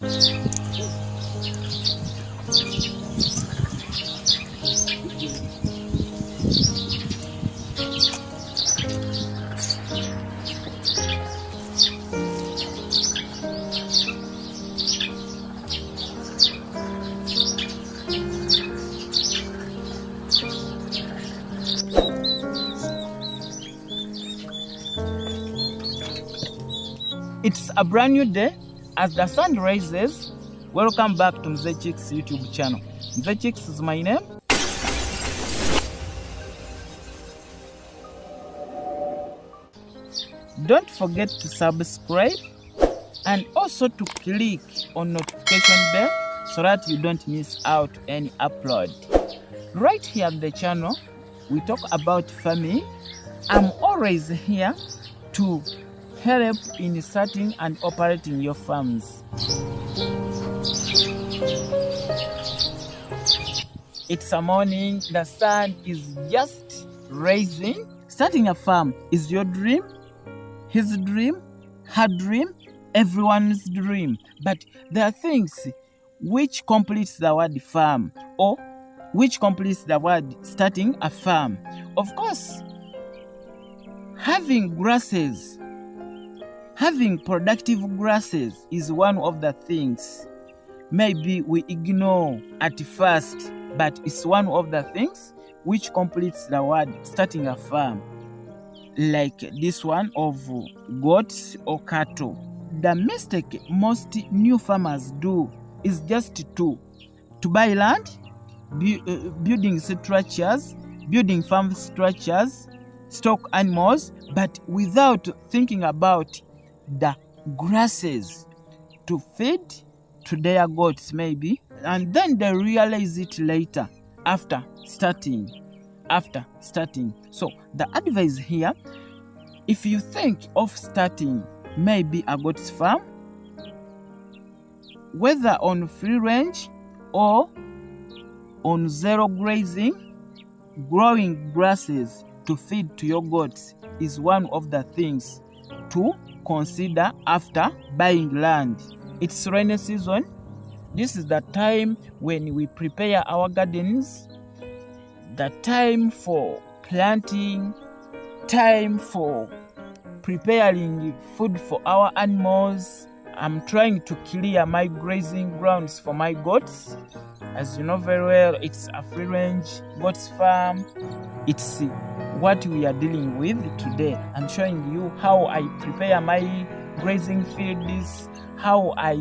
It's a brand new day as the sun rises. Welcome back to Mzee Chicks YouTube channel. Mzee Chicks is my name. Don't forget to subscribe and also to click on notification bell so that you don't miss out any upload. Right here on the channel, we talk about farming. I'm always here to help in starting and operating your farms. It's a morning, the sun is just rising. Starting a farm is your dream, his dream, her dream, everyone's dream. But there are things which completes the word farm or which completes the word starting a farm. Of course, having grasses, having productive grasses is one of the things maybe we ignore at first, but it's one of the things which completes the word starting a farm, like this one of goats or cattle. The mistake most new farmers do is just to buy land, building structures, building farm structures, stock animals, but without thinking about the grasses to feed to their goats maybe, and then they realize it later after starting. So the advice here, if you think of starting maybe a goat's farm, whether on free range or on zero grazing, growing grasses to feed to your goats is one of the things to consider after buying land. It's rainy season. This is the time when we prepare our gardens, the time for planting, time for preparing food for our animals. I'm trying to clear my grazing grounds for my goats. As you know very well, it's a free range goats farm. It's what we are dealing with today. I'm showing you how I prepare my grazing fields, how I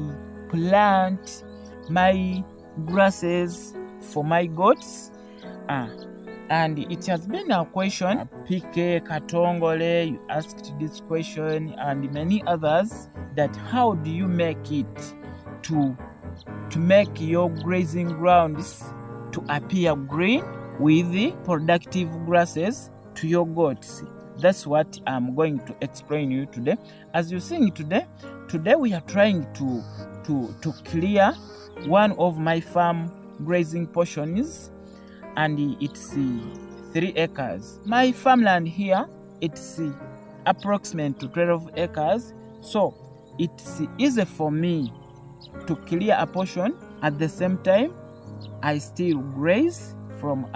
plant my grasses for my goats. And it has been a question, PK Katongole, you asked this question and many others, that how do you make it to make your grazing grounds to appear green with the productive grasses to your goats? That's what I'm going to explain you today. As you're seeing today we are trying to clear one of my farm grazing portions, and it's 3 acres. My farmland here, it's approximately 12 acres, so it's easy for me to clear a portion. At the same time, I still graze from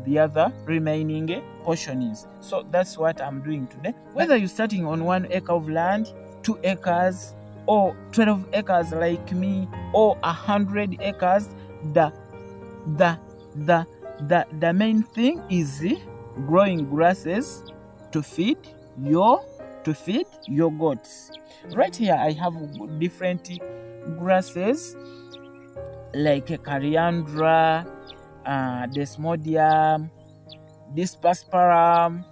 the other remaining portions. So that's what I'm doing today. Whether you're starting on 1 acre of land, 2 acres, or 12 acres like me, or 100 acres, the main thing is growing grasses to feed your goats. Right here I have different grasses like coriander, desmodium, dispersarum,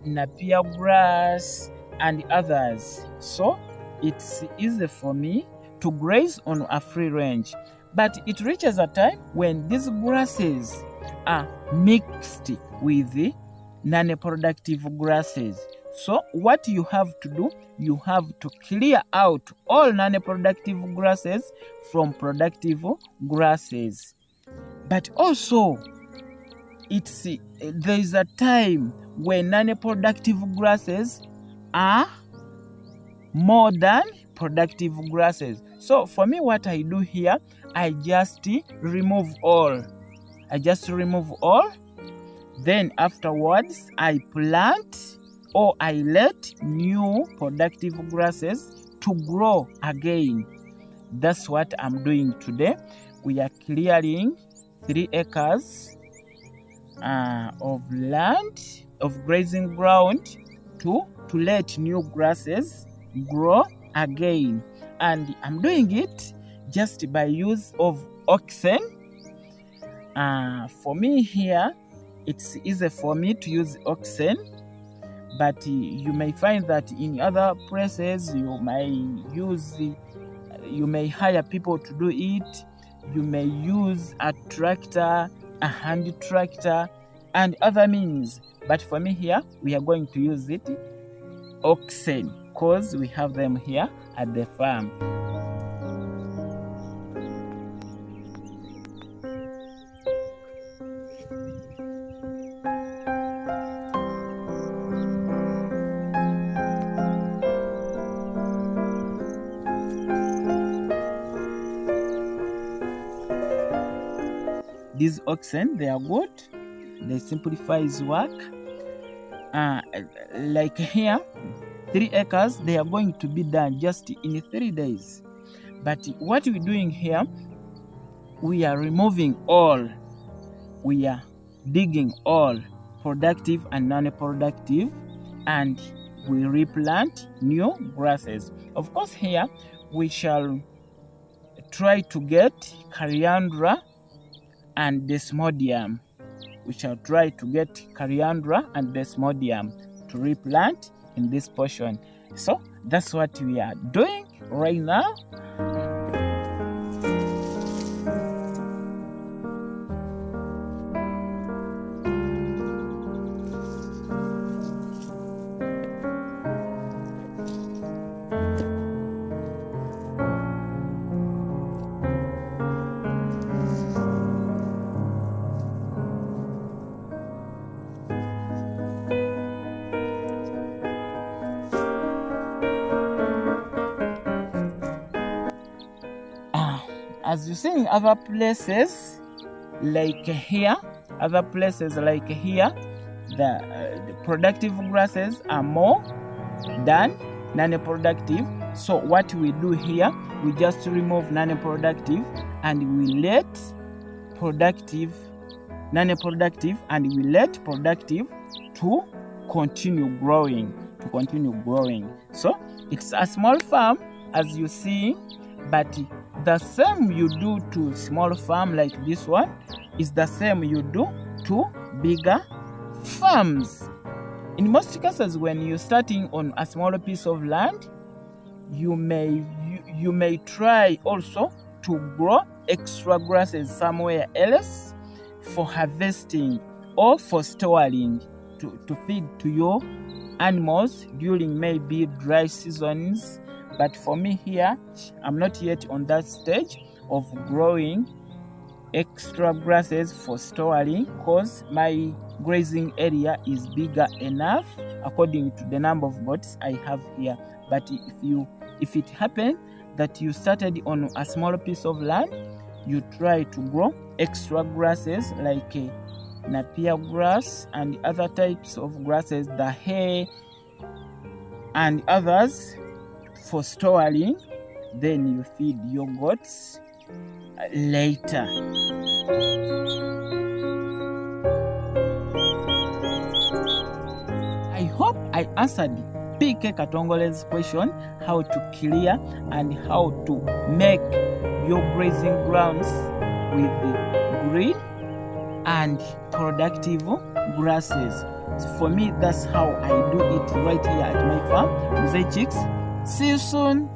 napier grass, and others. So it's easy for me to graze on a free range. But it reaches a time when these grasses are mixed with the non-productive grasses. So what you have to do, you have to clear out all non-productive grasses from productive grasses. But also, there is a time when non-productive grasses are more than productive grasses. So for me, what I do here, I just remove all. Then afterwards, I plant or I let new productive grasses to grow again. That's what I'm doing today. We are clearing 3 acres of land, of grazing ground, to let new grasses grow again. And I'm doing it just by use of oxen. For me here, it's easy for me to use oxen, but you may find that in other places you may hire people to do it. You may use a tractor, a hand tractor, and other means. But for me here, we are going to use it oxen, because we have them here at the farm. These oxen, they are good. They simplifies work. Like here, 3 acres, they are going to be done just in 3 days. But what we're doing here, we are removing all. We are digging all, productive and non-productive, and we replant new grasses. Of course, here we shall try to get coriander and desmodium. We shall try to get coriander and desmodium to replant in this portion. So that's what we are doing right now. As you see in other places like here, the productive grasses are more than non-productive. So what we do here, we just remove non-productive and we let non-productive, and we let productive to continue growing. So it's a small farm, as you see, but the same you do to small farm like this one is the same you do to bigger farms. In most cases, when you're starting on a smaller piece of land, you may try also to grow extra grasses somewhere else for harvesting or for storing to feed to your animals during maybe dry seasons. But for me here, I'm not yet on that stage of growing extra grasses for storing, because my grazing area is bigger enough according to the number of goats I have here. But if it happened that you started on a smaller piece of land, you try to grow extra grasses like napier grass and other types of grasses, the hay and others, for storing, then you feed your goats later. I hope I answered PK Katongole's question, how to clear and how to make your grazing grounds with green and productive grasses. For me, that's how I do it right here at my farm. Mzee Chicks, see you soon.